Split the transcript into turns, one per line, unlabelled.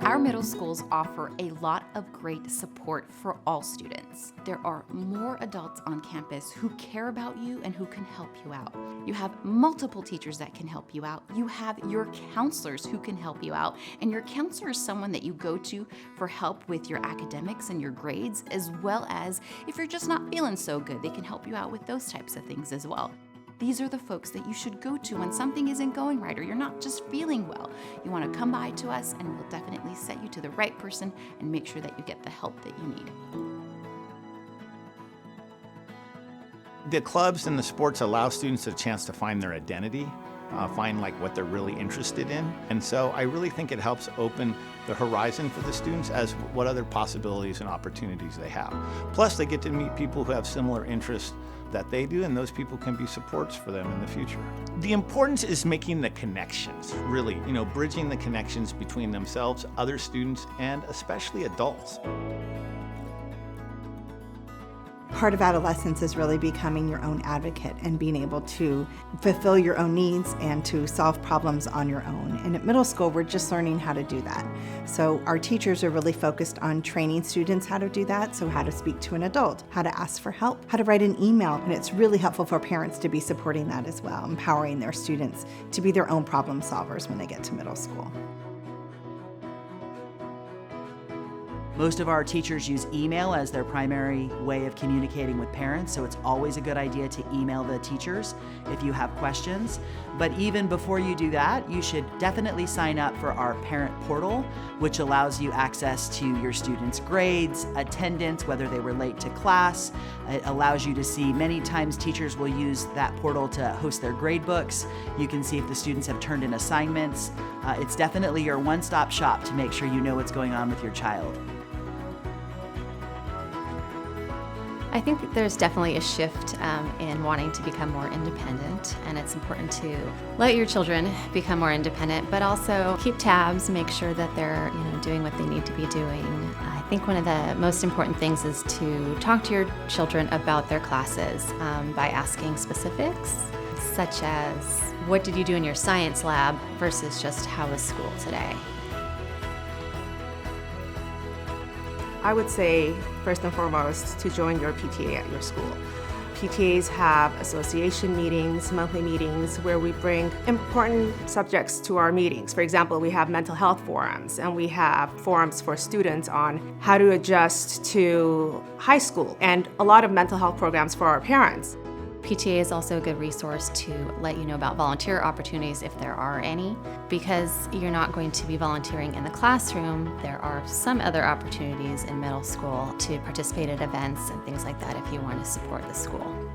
Our middle schools offer a lot of great support for all students. There are more adults on campus who care about you and who can help you out. You have multiple teachers that can help you out. You have your counselors who can help you out. And your counselor is someone that you go to for help with your academics and your grades, as well as if you're just not feeling so good, they can help you out with those types of things as well. These are the folks that you should go to when something isn't going right or you're not just feeling well. You want to come by to us and we'll definitely set you to the right person and make sure that you get the help that you need.
The clubs and the sports allow students a chance to find their identity, find what they're really interested in. And so I really think it helps open the horizon for the students as what other possibilities and opportunities they have. Plus they get to meet people who have similar interests that they do, and those people can be supports for them in the future. The importance is making the connections, really, bridging the connections between themselves, other students, and especially adults.
Part of adolescence is really becoming your own advocate and being able to fulfill your own needs and to solve problems on your own. And at middle school, we're just learning how to do that. So our teachers are really focused on training students how to do that. So how to speak to an adult, how to ask for help, how to write an email. And it's really helpful for parents to be supporting that as well, empowering their students to be their own problem solvers when they get to middle school.
Most of our teachers use email as their primary way of communicating with parents, so it's always a good idea to email the teachers if you have questions. But even before you do that, you should definitely sign up for our parent portal, which allows you access to your students' grades, attendance, whether they were late to class. It allows you to see, many times teachers will use that portal to host their grade books. You can see if the students have turned in assignments. It's definitely your one-stop shop to make sure you know what's going on with your child.
I think that there's definitely a shift in wanting to become more independent, and it's important to let your children become more independent, but also keep tabs, make sure that they're doing what they need to be doing. I think one of the most important things is to talk to your children about their classes by asking specifics, such as what did you do in your science lab versus just how was school today.
I would say, first and foremost, to join your PTA at your school. PTAs have association meetings, monthly meetings, where we bring important subjects to our meetings. For example, we have mental health forums, and we have forums for students on how to adjust to high school, and a lot of mental health programs for our parents.
PTA is also a good resource to let you know about volunteer opportunities if there are any. Because you're not going to be volunteering in the classroom, there are some other opportunities in middle school to participate at events and things like that if you want to support the school.